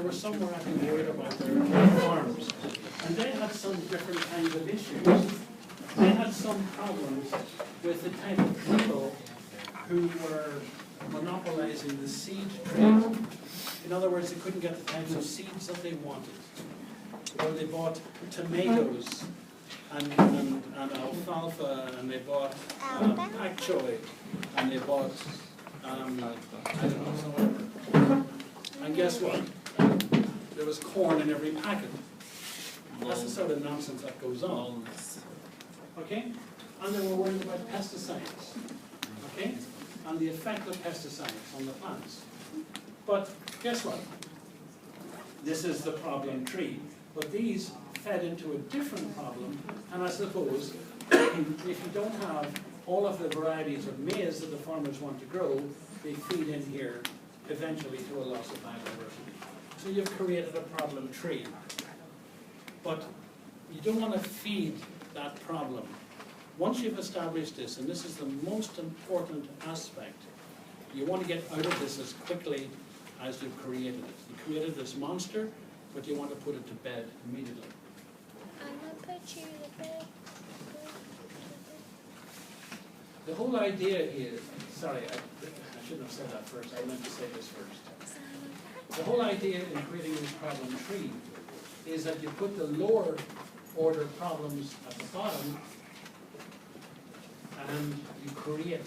there were some were actually worried about their farms. And they had some different kinds of issues. They had some problems with the type of people who were monopolizing the seed trade. In other words, they couldn't get the types of seeds that they wanted. Or they bought tomatoes and alfalfa, and they bought pak choi, and they bought, I don't know, whatever. And guess what? There was corn in every packet. That's the sort of nonsense that goes on. Okay? And they were worried about pesticides. Okay? And the effect of pesticides on the plants. But guess what? This is the problem tree. But these fed into a different problem, and I suppose if you don't have all of the varieties of maize that the farmers want to grow, they feed in here eventually to a loss of biodiversity. So you've created a problem tree. But you don't want to feed that problem. Once you've established this, and this is the most important aspect, you want to get out of this as quickly as you've created it. You created this monster, but you want to put it to bed immediately. I'm going to put you to bed. The whole idea is, sorry, I shouldn't have said that first. I meant to say this first. The whole idea in creating this problem tree is that you put the lower order problems at the bottom and you create,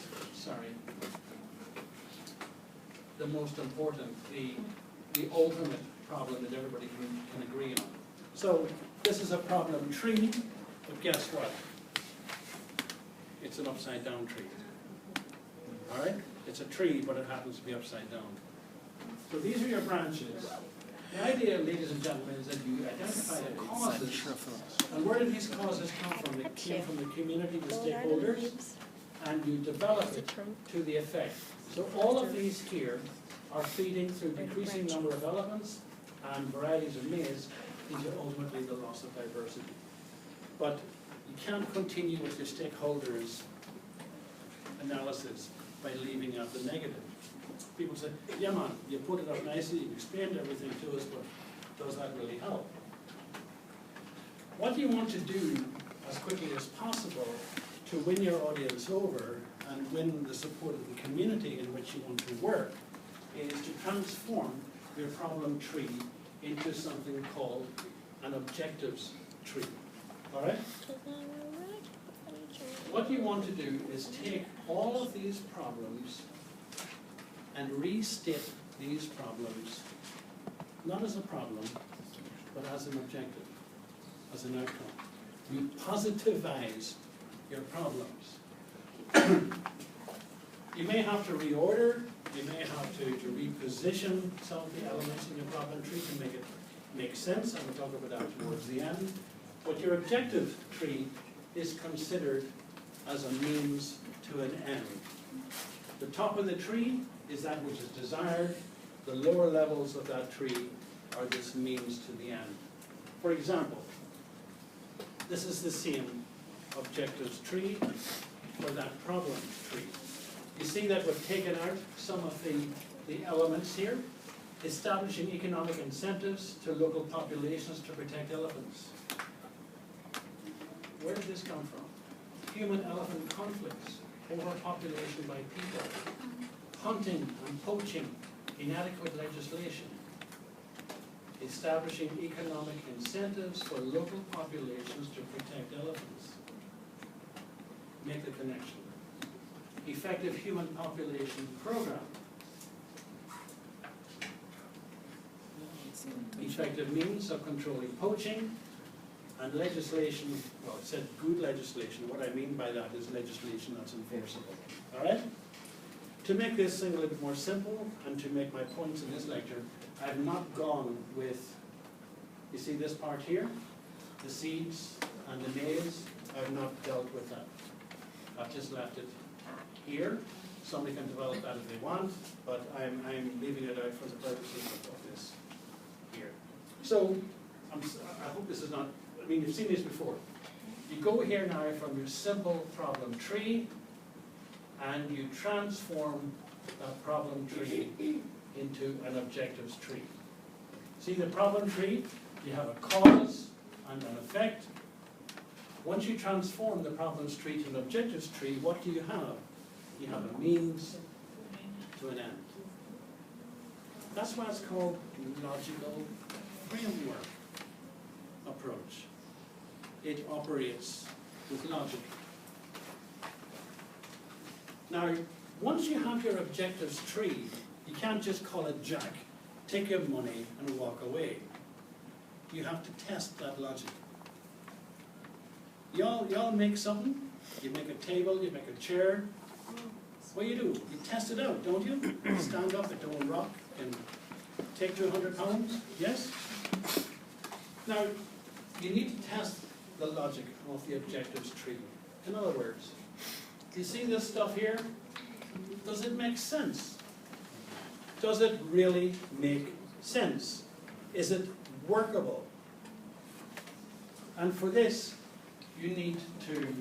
the most important, the ultimate problem that everybody can agree on. So this is a problem tree, but guess what? It's an upside down tree. All right? It's a tree, but it happens to be upside down. So these are your branches. The idea, ladies and gentlemen, is that you identify the causes. And where did these causes come from? They came from the community, the stakeholders, and you develop it to the effect. So all of these here are feeding through decreasing number of elements and varieties of maize into ultimately the loss of diversity. But you can't continue with your stakeholders analysis by leaving out the negative. People say, yeah man, you put it up nicely, you explained everything to us, but does that really help? What you want to do as quickly as possible to win your audience over and win the support of the community in which you want to work is to transform your problem tree into something called an objectives tree. All right? What you want to do is take all of these problems and restate these problems, not as a problem, but as an objective, as an outcome. You positivize your problems. You may have to reorder, you may have to reposition some of the elements in your problem tree to make it make sense, and we'll talk about that towards the end. But your objective tree is considered as a means to an end. The top of the tree is that which is desired. The lower levels of that tree are this means to the end. For example, this is the same objectives tree for that problem tree. You see that we've taken out some of the elements here, establishing economic incentives to local populations to protect elephants. Where did this come from? Human-elephant conflicts, overpopulation by people, hunting and poaching, inadequate legislation, establishing economic incentives for local populations to protect elephants. Make the connection. Effective human population program. Effective means of controlling poaching, and legislation, well, it said good legislation. What I mean by that is legislation that's enforceable. All right? To make this thing a little bit more simple, and to make my points in this lecture, I've not gone with, you see this part here? The seeds and the maize, I've not dealt with that. I've just left it here. Somebody can develop that if they want, but I'm leaving it out for the purposes of this here. So, I hope this is not, I mean, you've seen this before. You go here now from your simple problem tree, and you transform that problem tree into an objectives tree. See the problem tree? You have a cause and an effect. Once you transform the problems tree to an objectives tree, what do you have? You have a means to an end. That's why it's called logical framework approach. It operates with logic. Now, once you have your objectives tree, you can't just call it jack, take your money and walk away. You have to test that logic. Y'all make something, you make a table, you make a chair. What do? You test it out, don't you? Stand up, it don't rock, and take 200 pounds, yes? Now, you need to test the logic of the objectives tree. In other words, do you see this stuff here? Does it make sense? Does it really make sense? Is it workable? And for this, you need to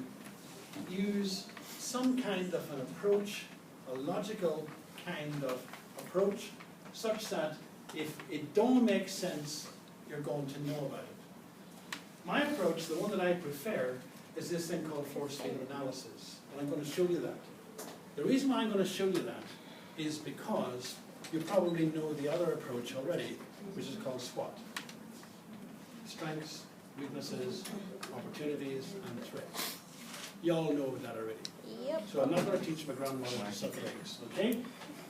use some kind of an approach, a logical kind of approach, such that if it don't make sense, you're going to know about it. My approach, the one that I prefer, is this thing called force field analysis. And I'm going to show you that. The reason why I'm going to show you that is because you probably know the other approach already, which is called SWOT. Strengths, weaknesses, opportunities, and threats. You all know that already. Yep. So I'm not going to teach my grandmother to suck eggs, okay?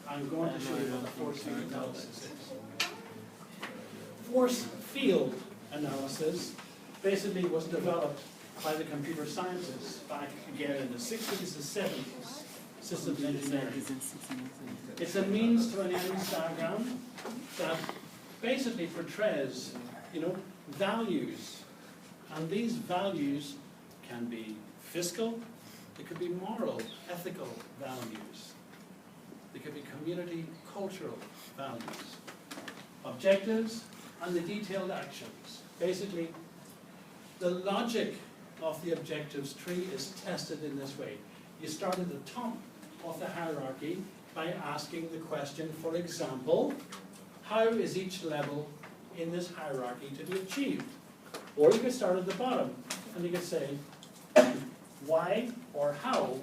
I'm going to show you what the force field analysis is. Force field analysis basically was developed by the computer scientists back again in the 60s and 70s, systems engineering. It's a means to an ends diagram that basically portrays, values. And these values can be fiscal, they could be moral, ethical values. They could be community, cultural values. Objectives and the detailed actions. Basically, the logic of the objectives tree is tested in this way. You start at the top of the hierarchy by asking the question, for example, how is each level in this hierarchy to be achieved? Or you could start at the bottom and you could say, why or how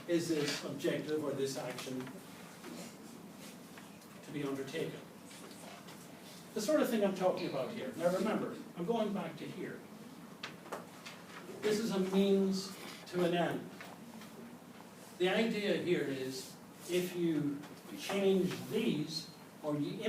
is this objective or this action to be undertaken? The sort of thing I'm talking about here. Now remember, I'm going back to here. This is a means to an end. The idea here is if you change these or you